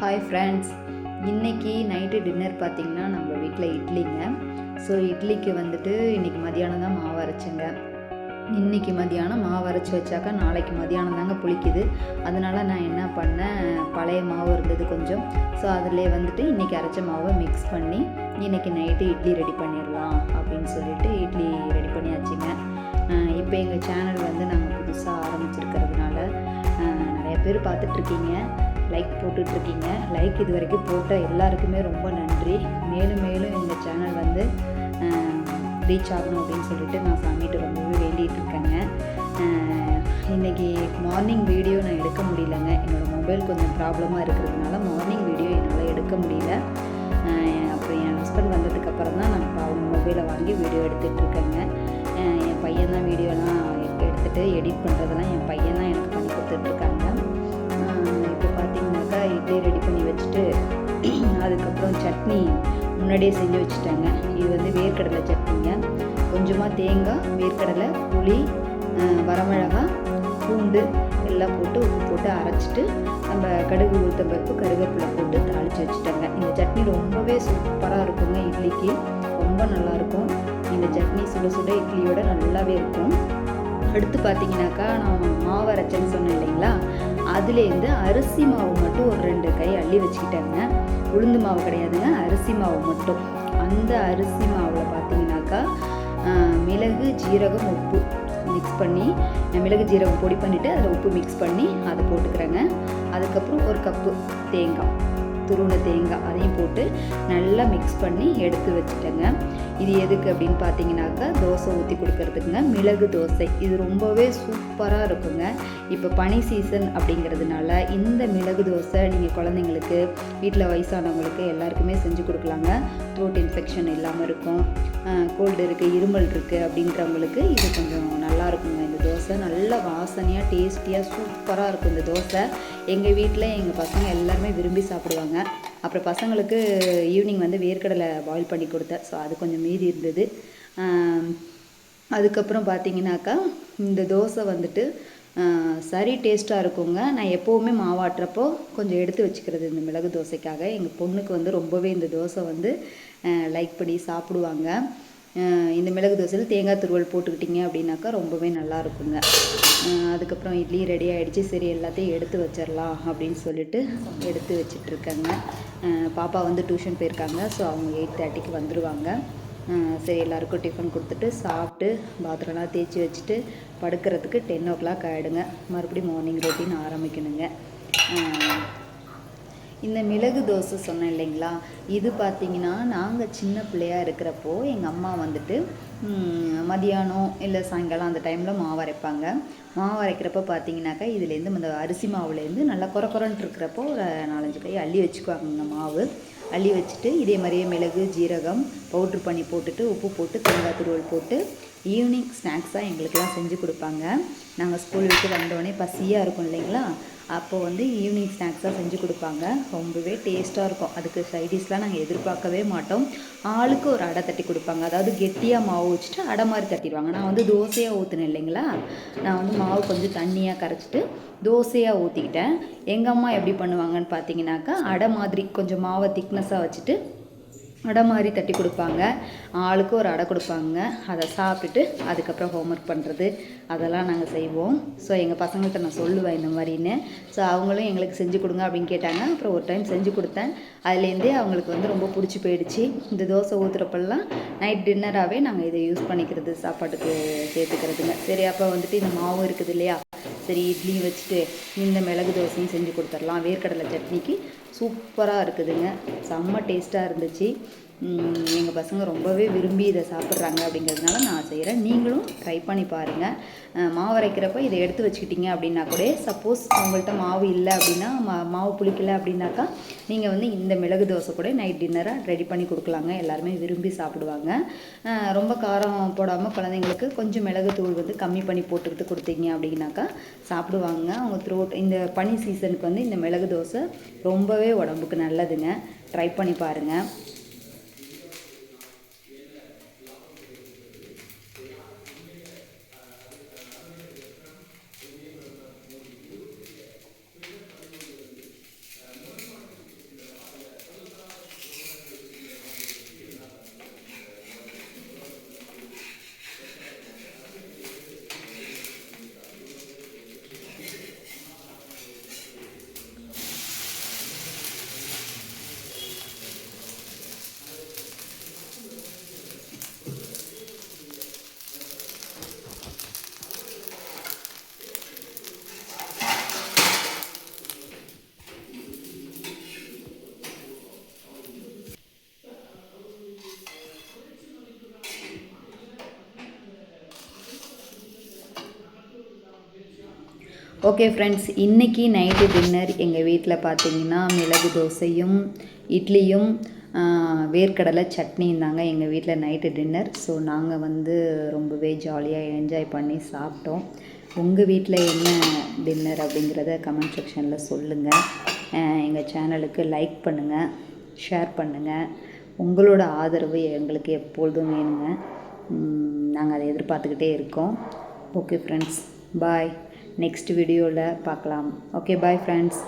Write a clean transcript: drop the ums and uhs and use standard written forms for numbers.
Hi friends, இன்றைக்கி night dinner பார்த்திங்கன்னா நம்ம வீட்டில் இட்லிங்க. ஸோ இட்லிக்கு வந்துட்டு இன்றைக்கி மதியானம் தான் மாவு அரைச்சேங்க. இன்றைக்கி மதியானம் மாவு அரைச்சி வச்சாக்கா நாளைக்கு மதியானம் தாங்க புளிக்குது. அதனால் நான் என்ன பண்ணேன், பழைய மாவு இருந்தது கொஞ்சம். ஸோ அதிலே வந்துட்டு இன்றைக்கி அரைச்ச மாவை மிக்ஸ் பண்ணி இன்றைக்கி நைட்டு இட்லி ரெடி பண்ணிடலாம் அப்படின்னு சொல்லிட்டு இட்லி ரெடி பண்ணியாச்சுங்க. இப்போ எங்கள் சேனல் வந்து நாங்கள் புதுசாக ஆரம்பிச்சிருக்கிறதுனால நிறைய பேர் பார்த்துட்ருக்கீங்க, லைக் போட்டுட்ருக்கீங்க. லைக் இது வரைக்கும் போட்ட எல்லாருக்குமே ரொம்ப நன்றி. மேலும் மேலும் எங்கள் சேனல் வந்து ரீச் ஆகணும் அப்படின்னு சொல்லிட்டு நான் சாமிகிட்ட ரொம்பவே வேண்டிகிட்டு இருக்கேங்க. இன்றைக்கி மார்னிங் வீடியோ நான் எடுக்க முடியலங்க. என்னோடய மொபைல் கொஞ்சம் ப்ராப்ளமாக இருக்கிறதுனால மார்னிங் வீடியோ என்னால் எடுக்க முடியல. அப்புறம் என் ஹஸ்பண்ட் வந்ததுக்கப்புறம் தான் நான் அவங்க மொபைலை வாங்கி வீடியோ எடுத்துகிட்ருக்கேங்க. என் பையன் தான் வீடியோலாம் எடுத்துகிட்டு எடிட் பண்ணுறதெல்லாம் என் பையன் தான் எனக்கு பண்ணி கொடுத்துட்ருக்காங்க. இப்போ பார்த்தீங்கன்னாக்கா இட்லி ரெடி பண்ணி வச்சுட்டு அதுக்கப்புறம் சட்னி முன்னாடியே செஞ்சு வச்சுட்டாங்க. இது வந்து வேர்க்கடலை சட்னிங்க. கொஞ்சமாக தேங்காய், வேர்க்கடலை, புளி, வரமிளகா, பூண்டு எல்லாம் போட்டு உப்பு போட்டு அரைச்சிட்டு நம்ம கடுகு, உளுத்தம்பருப்பு, கருவேப்பிலை போட்டு தாளித்து வச்சுட்டாங்க. இந்த சட்னி ரொம்பவே சூப்பராக இருக்குங்க. இட்லிக்கு ரொம்ப நல்லாயிருக்கும். இந்த சட்னி சுட சுட இட்லியோட நல்லாவே இருக்கும். அடுத்து பார்த்தீங்கன்னாக்கா நான் மாவு அரைச்சேன்னு சொன்னேன் இல்லைங்களா, அதுலேருந்து அரிசி மாவு மட்டும் ஒரு 2 கை அள்ளி வச்சுக்கிட்டேங்க. உளுந்து மாவு கிடையாதுங்க, அரிசி மாவு மட்டும். அந்த அரிசி மாவில் பார்த்தீங்கன்னாக்கா மிளகு, ஜீரகம், உப்பு மிக்ஸ் பண்ணி, மிளகு ஜீரகம் பொடி பண்ணிவிட்டு அதில் உப்பு மிக்ஸ் பண்ணி அதை போட்டுக்கிறேங்க. அதுக்கப்புறம் 1 கப்பு தேங்காய், துருவன தேங்காய், அதையும் போட்டு நல்லா மிக்ஸ் பண்ணி எடுத்து வச்சுட்டேங்க. இது எதுக்கு அப்படின்னு பார்த்தீங்கன்னாக்கா தோசை ஊற்றி கொடுக்கறதுக்குங்க. மிளகு தோசை இது ரொம்பவே சூப்பராக இருக்குங்க. இப்போ பனி சீசன் அப்படிங்கிறதுனால இந்த மிளகு தோசை நீங்கள் குழந்தைங்களுக்கு, வீட்டில் வயசானவங்களுக்கு எல்லாருக்குமே செஞ்சு கொடுக்கலாங்க. த்ரோட் இன்ஃபெக்ஷன் இல்லாமல் இருக்கும். கோல்டு இருக்குது, இருமல் இருக்குது அப்படின்றவங்களுக்கு இது கொஞ்சம் நல்லா இருக்குங்க. இந்த தோசை நல்ல வாசனையாக டேஸ்டியாக சூப்பராக இருக்கும் இந்த தோசை. எங்கள் வீட்டில் எங்கள் பசங்க எல்லாருமே விரும்பி சாப்பிடுவாங்க. அப்புறம் பசங்களுக்கு ஈவினிங் வந்து வேர்க்கடலை பாயில் பண்ணி கொடுத்தேன். ஸோ அது கொஞ்சம் மீதி இருந்தது. அதுக்கப்புறம் பார்த்தீங்கன்னாக்கா இந்த தோசை வந்துட்டு சரி டேஸ்ட்டாக இருக்குங்க. நான் எப்போவுமே மாவாட்டுறப்போ கொஞ்சம் எடுத்து வச்சுக்கிறது இந்த மிளகு தோசைக்காக. எங்கள் பொண்ணுக்கு வந்து ரொம்பவே இந்த தோசை வந்து லைக் பண்ணி சாப்பிடுவாங்க. இந்த மிளகு தோசையில் தேங்காய் துருவல் போட்டுக்கிட்டிங்க அப்படின்னாக்கா ரொம்பவே நல்லா இருக்குங்க. அதுக்கப்புறம் இட்லி ரெடி ஆகிடுச்சு. சரி எல்லாத்தையும் எடுத்து வச்சிடலாம் அப்படின்னு சொல்லிட்டு எடுத்து வச்சிட்ருக்கேங்க. பாப்பா வந்து டியூஷன் போயிருக்காங்க. ஸோ அவங்க 8:30க்கு வந்துடுவாங்க. சரி எல்லாருக்கும் டிஃபன் கொடுத்துட்டு சாப்பிட்டு பாத்திரம்லாம் தேய்ச்சி வச்சுட்டு படுக்கிறதுக்கு 10 o'clock ஆகிடுங்க. மறுபடியும் மார்னிங் ரொட்டீன் ஆரம்பிக்கணுங்க. இந்த மிளகு தோசை சொன்னேன் இல்லைங்களா, இது பார்த்திங்கன்னா நாங்கள் சின்ன பிள்ளையாக இருக்கிறப்போ எங்கள் அம்மா வந்துட்டு மதியானம் இல்லை சாயங்காலம் அந்த டைமில் மாவு அரைப்பாங்க. மாவு அரைக்கிறப்போ பார்த்தீங்கன்னாக்கா இதுலேருந்து அந்த அரிசி மாவுலேருந்து நல்லா குறக்குறன்ட்டு இருக்கிறப்போ ஒரு 4-5 கை அள்ளி வச்சுக்குவாங்க மாவு. அள்ளி வச்சுட்டு இதே மாதிரியே மிளகு, ஜீரகம் பவுட்ரு பண்ணி போட்டுட்டு உப்பு போட்டு தேங்காய் துருவல் போட்டு ஈவினிங் ஸ்நாக்ஸாக எங்களுக்கெல்லாம் செஞ்சு கொடுப்பாங்க. நாங்கள் ஸ்கூல் விட்டு வந்தோடனே பசியாக இருக்கும் இல்லைங்களா, அப்போது வந்து ஈவினிங் ஸ்நாக்ஸாக செஞ்சு கொடுப்பாங்க. ரொம்பவே டேஸ்ட்டாக இருக்கும். அதுக்கு சைடிஷ்லாம் நாங்கள் எதிர்பார்க்கவே மாட்டோம். ஆளுக்கு ஒரு அடை தட்டி கொடுப்பாங்க. அதாவது கெட்டியாக மாவு வச்சுட்டு அடை மாதிரி தட்டிடுவாங்க. நான் வந்து தோசையாக ஊற்றினேன் இல்லைங்களா, நான் வந்து மாவு கொஞ்சம் தண்ணியாக கரைச்சிட்டு தோசையாக ஊற்றிக்கிட்டேன். எங்கள் அம்மா எப்படி பண்ணுவாங்கன்னு பார்த்தீங்கன்னாக்கா அடை மாதிரி கொஞ்சம் மாவை திக்னஸாக வச்சுட்டு அடை மாதிரி தட்டி கொடுப்பாங்க. ஆளுக்கு ஒரு அடை கொடுப்பாங்க. அதை சாப்பிட்டுட்டு அதுக்கப்புறம் ஹோம்ஒர்க் பண்ணுறது அதெல்லாம் நாங்கள் செய்வோம். ஸோ எங்கள் பசங்கள்கிட்ட நான் சொல்லுவேன் இந்த மாதிரின்னு. ஸோ அவங்களும் எங்களுக்கு செஞ்சு கொடுங்க அப்படின்னு கேட்டாங்க. அப்புறம் ஒரு டைம் செஞ்சு கொடுத்தேன். அதுலேருந்தே அவங்களுக்கு வந்து ரொம்ப பிடிச்சி போயிடுச்சு. இந்த தோசை ஊற்றுறப்பெல்லாம் நைட் டின்னராகவே நாங்கள் இதை யூஸ் பண்ணிக்கிறது, சாப்பாட்டுக்கு சேர்த்துக்கிறதுங்க. சரி அப்போ வந்துட்டு இந்த மாவும் இருக்குது இல்லையா, சரி இட்லியும் வச்சுட்டு இந்த மிளகு தோசையும் செஞ்சு கொடுத்துடலாம். வேர்க்கடலை சட்னிக்கு சூப்பராக இருக்குதுங்க. செம்ம டேஸ்ட்டாக இருந்துச்சு. எங்கள் பசங்க ரொம்பவே விரும்பி இதை சாப்பிட்றாங்க. அப்படிங்கிறதுனால நான் செய்கிறேன். நீங்களும் ட்ரை பண்ணி பாருங்கள். மாவு அரைக்கிறப்ப இதை எடுத்து வச்சுக்கிட்டிங்க அப்படின்னா கூட, சப்போஸ் உங்கள்கிட்ட மாவு இல்லை அப்படின்னா, மாவு புளிக்கலை அப்படின்னாக்கா நீங்கள் வந்து இந்த மிளகு தோசை கூட நைட் டின்னராக ரெடி பண்ணி கொடுக்கலாங்க. எல்லாருமே விரும்பி சாப்பிடுவாங்க. ரொம்ப காரம் போடாமல் குழந்தைங்களுக்கு கொஞ்சம் மிளகு தூள் வந்து கம்மி பண்ணி போட்டுக்கிட்டு கொடுத்தீங்க அப்படின்னாக்கா சாப்பிடுவாங்க. அவங்க த்ரோட் இந்த பனி சீசனுக்கு வந்து இந்த மிளகு தோசை ரொம்பவே உடம்புக்கு நல்லதுங்க. ட்ரை பண்ணி பாருங்கள். ஓகே ஃப்ரெண்ட்ஸ், இன்றைக்கி நைட்டு டின்னர் எங்கள் வீட்டில் பார்த்தீங்கன்னா மிளகு தோசையும் இட்லியும் வேர்க்கடலை சட்னியும் தாங்க எங்கள் வீட்டில் நைட்டு டின்னர். ஸோ நாங்கள் வந்து ரொம்பவே ஜாலியாக என்ஜாய் பண்ணி சாப்பிட்டோம். உங்கள் வீட்டில் என்ன டின்னர் அப்படிங்கிறத கமெண்ட் செக்ஷனில் சொல்லுங்கள். எங்கள் சேனலுக்கு லைக் பண்ணுங்கள், ஷேர் பண்ணுங்கள். உங்களோட ஆதரவு எங்களுக்கு எப்பொழுதும் வேணுங்க. நாங்கள் அதை எதிர்பார்த்துக்கிட்டே இருக்கோம். ஓகே ஃப்ரெண்ட்ஸ், பாய். நெக்ஸ்ட் வீடியோவில் பார்க்கலாம். Okay, bye friends.